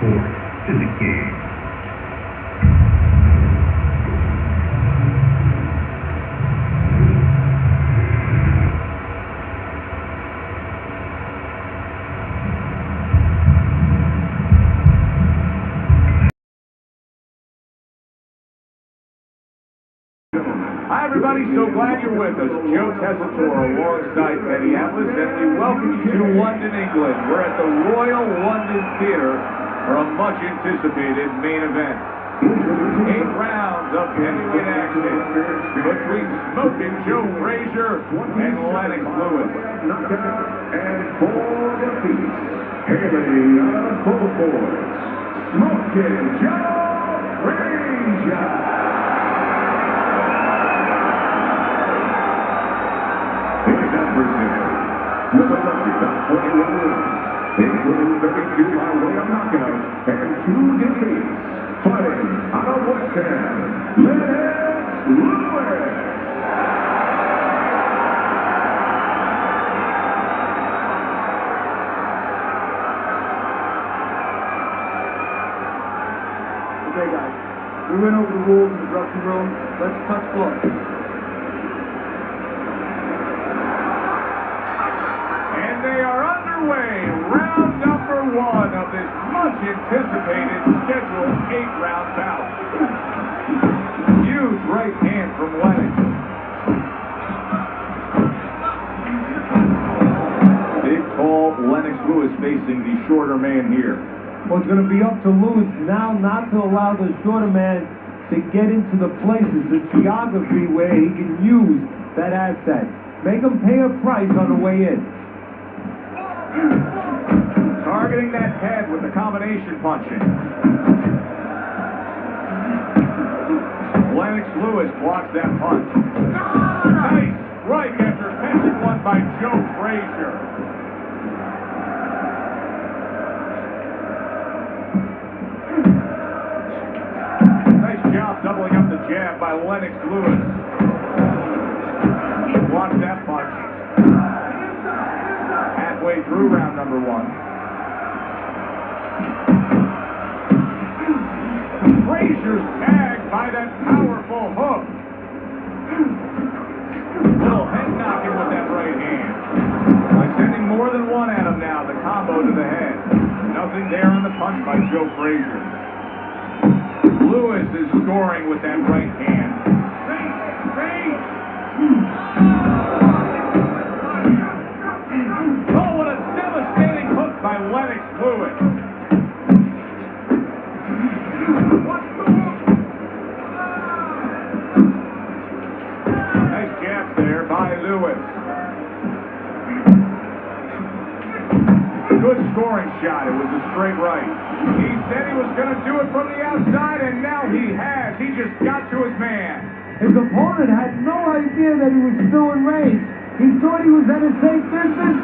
fourth to the game. Hi everybody, so glad you're with us. Joe Tessitore alongside Teddy Atlas, and we welcome you to London, England. We're at the Royal London Theatre for a much anticipated main event. 8 rounds of heavyweight action between Smokin' Joe Frazier and Lennox Lewis. And for the feast, hailing out of Beaufort, Smokin' Joe Frazier. With a record of 21 wins, including 32 by way of knockout and 2 defeats, fighting out of West Ham, Lennox Lewis. Okay, guys, we went over the rules in the dressing room. Let's touch gloves. They are underway. Round number 1 of this much anticipated scheduled 8-round bout. Huge right hand from Lennox. Big, tall Lennox Lewis facing the shorter man here. Well, it's going to be up to Lewis now not to allow the shorter man to get into the places, the geography where he can use that asset. Make him pay a price on the way in. Targeting that head with the combination punching. Lennox Lewis blocks that punch. Nice strike after catching one by Joe Frazier. Nice job doubling up the jab by Lennox Lewis. Blocks that punch. Halfway through round number 1. Frazier's tagged by that powerful hook. Little head knocking with that right hand. By sending more than one at him now, the combo to the head. Nothing there on the punch by Joe Frazier. Lewis is scoring with that right hand. By Lennox Lewis. Nice jab there by Lewis. Good scoring shot. It was a straight right. He said he was going to do it from the outside, and now he has. He just got to his man. His opponent had no idea that he was still in range. He thought he was at a safe distance.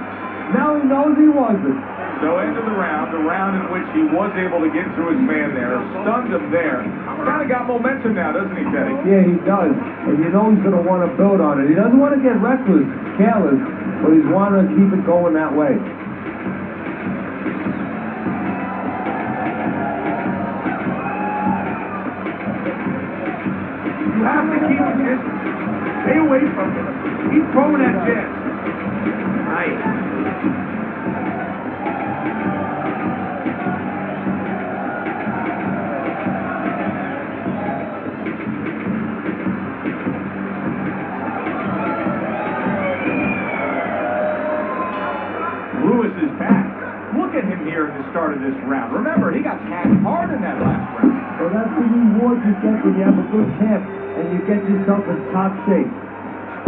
Now he knows he wasn't. So end of the round in which he was able to get to his man there, stunned him there. Kind of got momentum now, doesn't he, Teddy? Yeah, he does. And you know he's going to want to build on it. He doesn't want to get reckless, careless, but he's wanting to keep it going that way. You have to keep his distance. Stay away from him. He's throwing that jab. Nice. Lewis is back. Look at him here at the start of this round. Remember, he got tagged hard in that last round. Well, that's the reward you get when you have a good camp and you get yourself in top shape.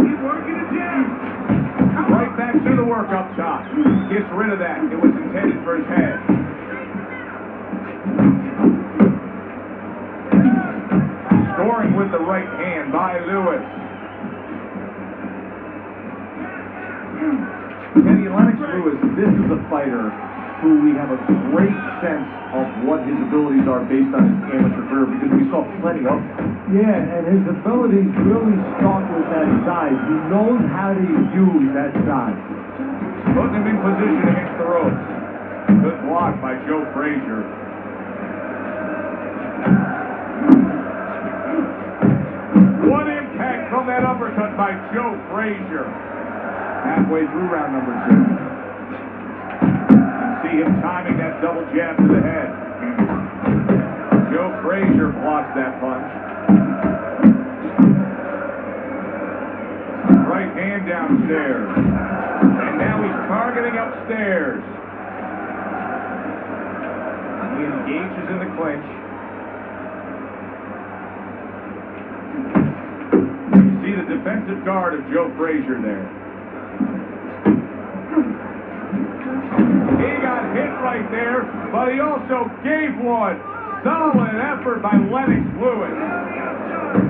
Keep working the jab. Right back to the work up top. Gets rid of that. It was intended for his head. Scoring with the right hand by Lewis. Teddy, Lennox Lewis, this is a fighter who we have a great sense of what his abilities are based on his amateur career because we saw plenty of them. Yeah, and his abilities really start with that size. He knows how to use that size. Putting him in position against the ropes. Good block by Joe Frazier. on that uppercut by Joe Frazier. Halfway through round number 2. You see him timing that double jab to the head. Joe Frazier blocks that punch. Right hand downstairs. And now he's targeting upstairs. He engages in the clinch. You see the defensive guard of Joe Frazier there. He got hit right there, but he also gave one. Solid effort by Lennox Lewis.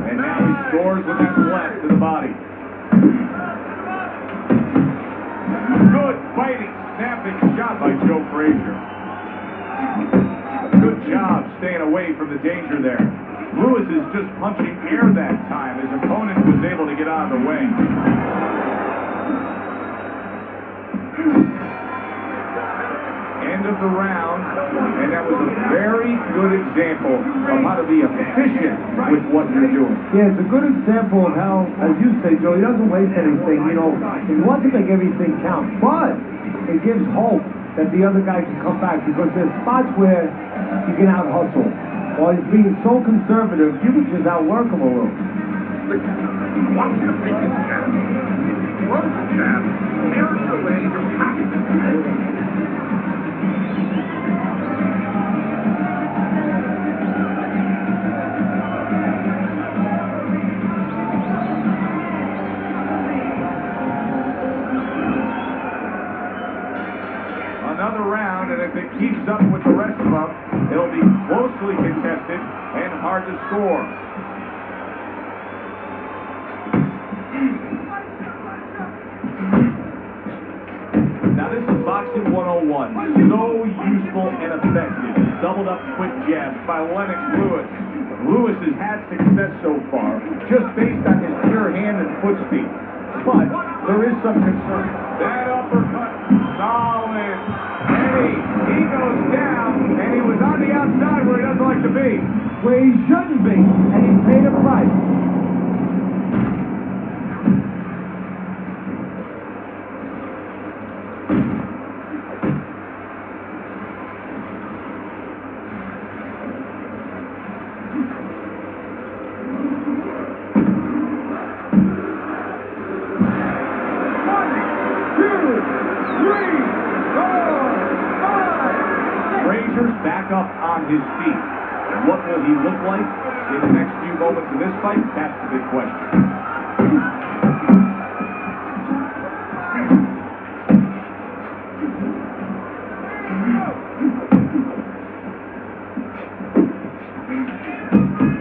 And now he scores with that left to the body. Good fighting, snapping shot by Joe Frazier. Good job staying away from the danger there. Lewis is just punching air that time. His opponent was able to get out of the way. End of the round, and that was a very good example of how to be efficient with what you're doing. Yeah, it's a good example of how, as you say, Joe, he doesn't waste anything. You know, he wants to make everything count, but it gives hope that the other guy can come back, because there's spots where you can out-hustle. While he's being so conservative, you can just outwork him a little. Watch the biggest jab. One jab, mirrors away the pass. Another round, and if it keeps up with the rest of them, it'll be closely contested and hard to score. Now this is Boxing 101. So useful and effective. Doubled up quick jabs by Lennox Lewis. Lewis has had success so far, just based on his pure hand and foot speed. But there is some concern. That uppercut, solid. Eddie, he goes down, and he was on the outside where he doesn't like to be. Where he shouldn't be, and he paid a price. Back up on his feet. What will he look like in the next few moments of this fight? That's the big question.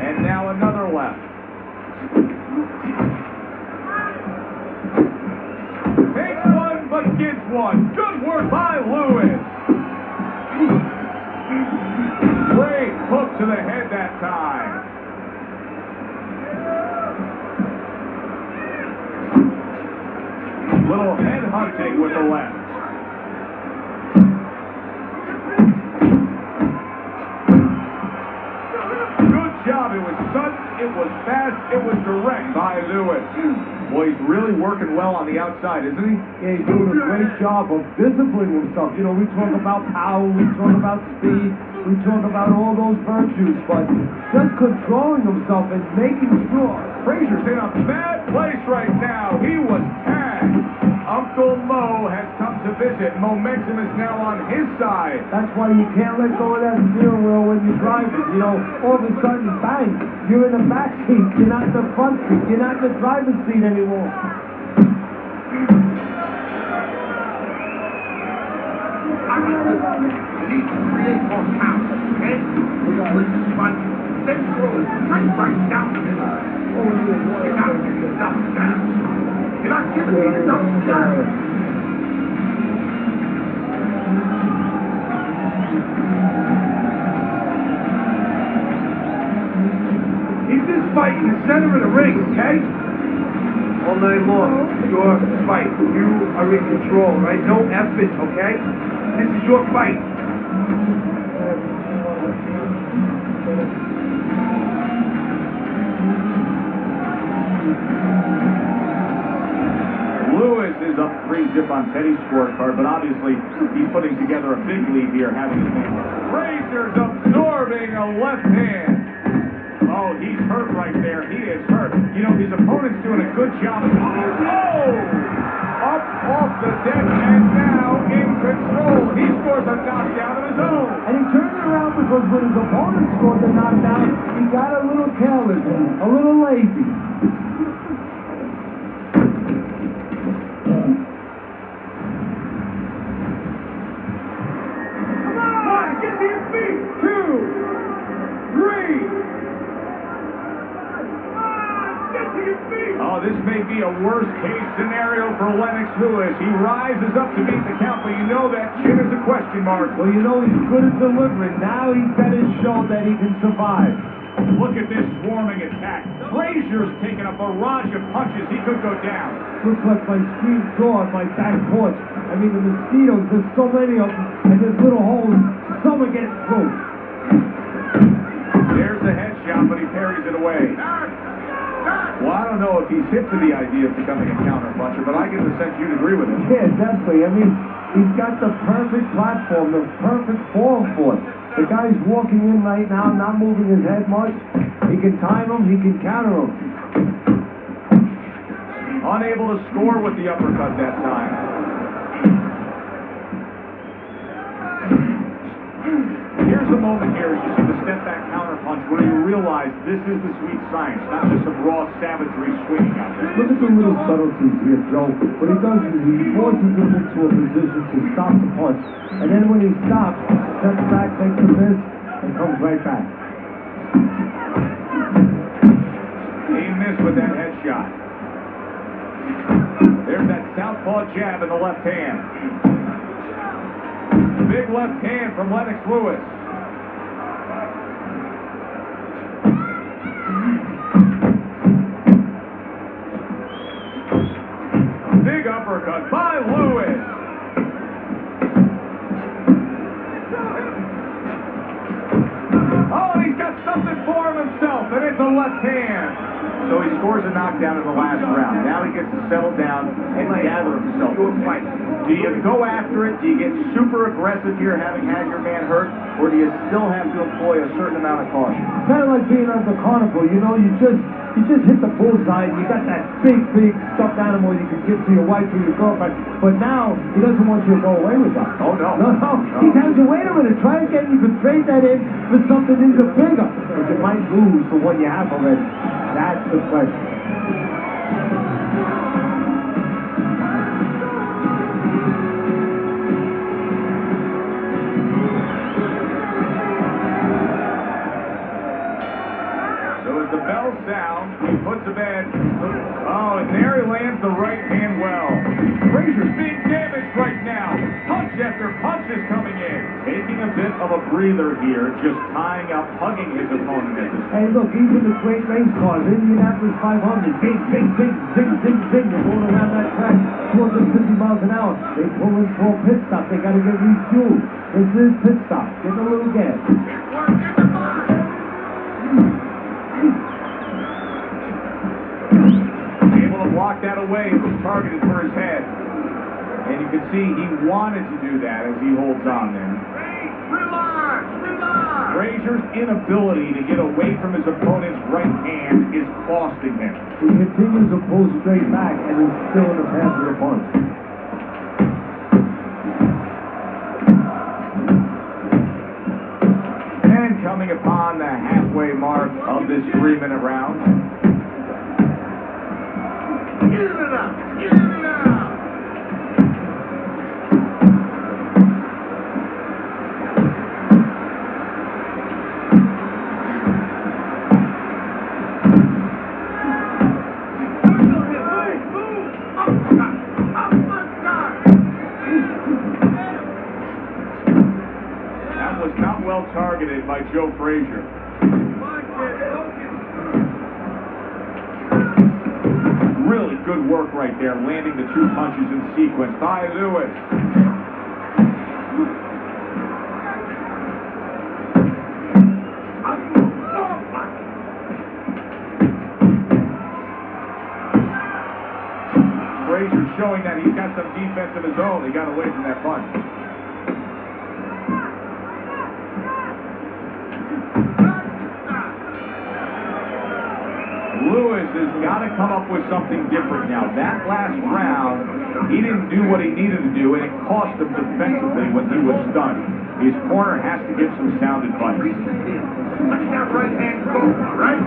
And now another left. Takes one, but gets one. Good work by Lewis. Great hook to the head that time. Little head hunting with the left. Good job. It was sudden, it was fast, it was direct by Lewis. Boy, he's really working well on the outside, isn't he? Yeah, he's doing a great job of disciplining himself. You know, we talk about power, we talk about speed, we talk about all those virtues, but just controlling himself and making sure. Frazier's in a bad place right now. He was tagged. Uncle Mo has come to visit. Momentum is now on his side. That's why you can't let go of that steering wheel when you're driving. You know, all of a sudden, bang, you're in the back seat. You're not in the front seat. You're not in the driver's seat anymore. You need to create more power, okay? With this one, then throw it right down the middle. You're not giving enough gas. You're not giving me enough gas. Keep this fight in the center of the ring, okay? All night long. It's your fight. You are in control, right? No effort, okay? This is your fight. is up 3-0 on Teddy's scorecard, but obviously he's putting together a big lead here, having his name. Frazier's absorbing a left hand. Oh, he's hurt right there. He is hurt. You know, his opponent's doing a good job. Oh! Up off the deck and now in control. He scores a knockdown of his own. And he turned it around because when his opponent scored the knockdown, he got a little careless and a little lazy. Come on, get to your feet. 2, 3. Oh, this may be a worst-case scenario for Lennox Lewis. He rises up to meet the count, but you know that chin is a question mark. Well, you know he's good at delivering. Now he's got to show that he can survive. Look at this swarming attack. Frazier's taking a barrage of punches. He could go down. Looks like my screen door on my back porch. I mean, the mosquitoes, there's so many of them, and there's little holes. Some are getting through. There's the headshot, but he parries it away. Well, I don't know if he's hip to the idea of becoming a counter-puncher, but I get the sense you'd agree with him. Yeah, definitely. I mean, he's got the perfect platform, the perfect form for it. The guy's walking in right now, not moving his head much. He can time him, he can counter him. Unable to score with the uppercut that time. Here's a moment here as you see the step-back counter-punch where you realize this is the sweet science, not just some raw savagery swinging out there. Look at the little subtleties here, Joe. What he does is he forces him into a position to stop the punch. And then when he stops, steps back, takes a miss, and comes right back. He missed with that headshot. There's that southpaw jab in the left hand. Big left hand from Lennox Lewis. Big uppercut by Lewis. Oh, he's got something for himself, and it's a left hand. So he scores a knockdown in the last round. Now he gets to settle down and gather himself. Do you go after it? Do you get super aggressive here, having had your man hurt, or do you still have to employ a certain amount of caution? Kind of like being on the carnival, you know, you just hit the bullseye, and you got that big stuffed animal you can give to your wife or your girlfriend, but now he doesn't want you to go away with that. Oh, no. No. He tells you, wait a minute, try again, you can trade that in for something even bigger, but you might lose for what you have already. That's the question. The bell sounds, he puts to bed. Oh, and there he lands the right hand well. Frazier's being damaged right now. Punch after punch is coming in. Taking a bit of a breather here, just tying up, hugging his opponent at this point. Hey, look, even the great race cars, Indianapolis 500, big, zing, they're going around that track 250 miles an hour. They pull in for a pit stop. They got to get refueled. This is pit stop. Get a little gas. Able to block that away. It was targeted for his head. And you can see he wanted to do that as he holds on there. Relax. Frazier's inability to get away from his opponent's right hand is costing him. He continues to pull straight back and is still in the path of the punch. And coming upon the halfway mark of this 3-minute round. Get it up. That was not well targeted by Joe Frazier. Really good work right there, landing the 2 punches in sequence by Lewis. Frazier showing that he's got some defense of his own. He got away from that punch. Lewis has got to come up with something different now. That last round, he didn't do what he needed to do, and it cost him defensively when he was stunned. His corner has to give some sound advice. Let that right hand go, all right?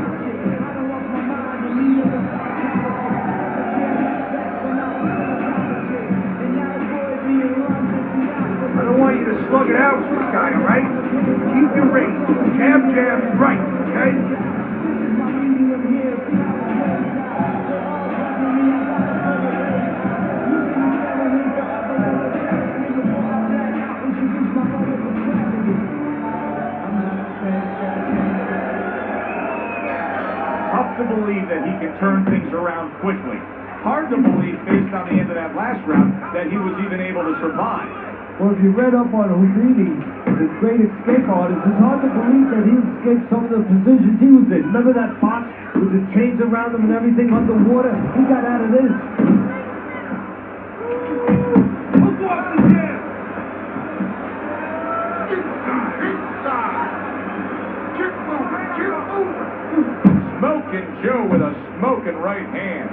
I don't want you to slug it out with this guy, all right? Keep your range. Jab, jab, right, okay? Tough to believe that he can turn things around quickly. Hard to believe, based on the end of that last round, that he was even able to survive. Well, if you read up on Houdini, the great escape artist, it's hard to believe that he escaped some of the positions he was in. Remember that box with the chains around him and everything underwater? He got out of this. Hook off the jab. Inside. Keep moving, keep moving. Smoking Joe with a smoking right hand.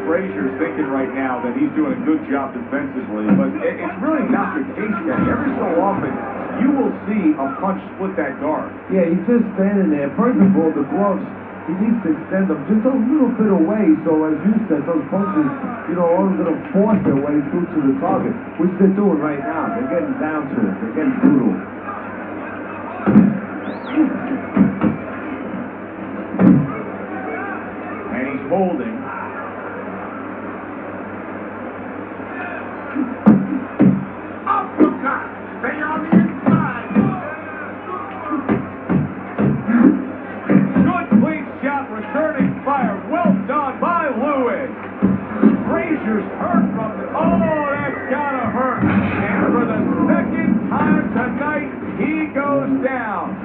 Frazier's thinking right now that he's doing a good job defensively, but it's really not the case, Kenny. Every so often, you will see a punch split that guard. Yeah, he's just standing there. First of all, the gloves, he needs to extend them just a little bit away, so as you said, those punches, you know, are going to force their way through to the target, which they're doing right now. They're getting down to it. They're getting brutal. And he's holding. Uppercut. Stay on the inside. Good clean shot, returning fire. Well done by Lewis. Frazier's hurt from the... Oh, that's gotta hurt. And for the second time tonight, he goes down.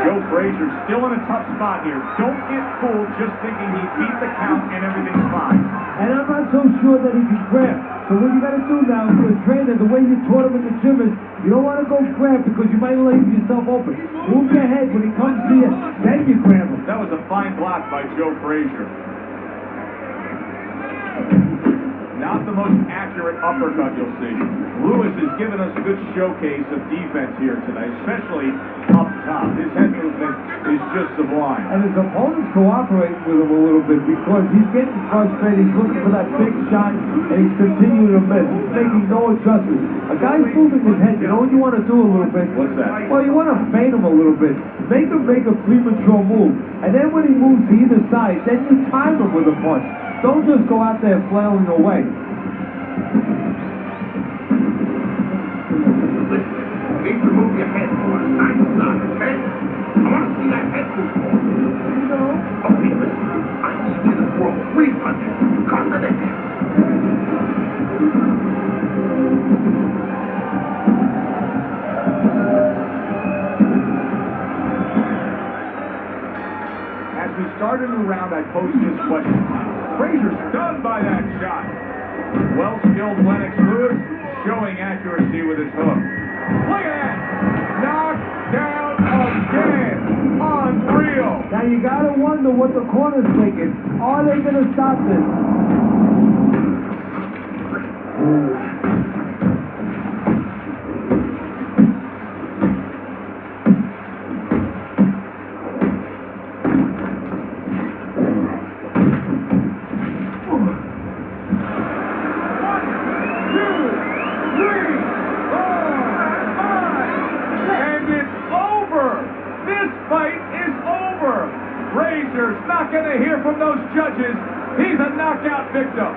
Joe Frazier's still in a tough spot here. Don't get fooled just thinking he beat the count and everything's fine. And I'm not so sure that he can grab. So what you got to do now, if you're a trainer, the way you taught him in the gym is, you don't want to go grab because you might leave yourself open. Move your head when he comes to you, then you grab him. That was a fine block by Joe Frazier. Not the most accurate uppercut you'll see. Lewis has given us a good showcase of defense here tonight, especially up top. His head movement is just sublime. And his opponent's cooperating with him a little bit because he's getting frustrated. He's looking for that big shot, and he's continuing to miss. He's making no adjustments. A guy's moving his head. You know what you want to do a little bit? What's that? Well, you want to feint him a little bit. Make him make a premature move. And then when he moves to either side, then you time him with a punch. Don't just go out there flailing away. Listen, you need to move your head more side to side, okay? I want to see that head move more. Okay, listen. I need you to throw 3 punches across the neck. As we start a new round, I posed this question. Frazier's stunned by that shot. Well-skilled Lennox Lewis showing accuracy with his hook. Look at that! Knocked down again! Unreal! Now you gotta wonder what the corner's thinking. Are they gonna stop this? Frazier's not going to hear from those judges. He's a knockout victim.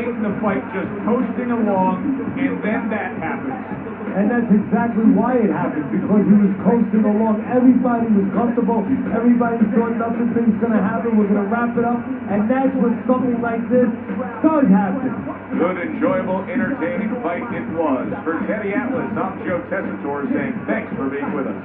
late in the fight, just coasting along, and then that happens. And that's exactly why it happened, because he was coasting along. Everybody was comfortable. Everybody thought nothing's going to happen. We're going to wrap it up. And that's when something like this does happen. Good, enjoyable, entertaining fight it was. For Teddy Atlas, I'm Joe Tessitore saying thanks for being with us.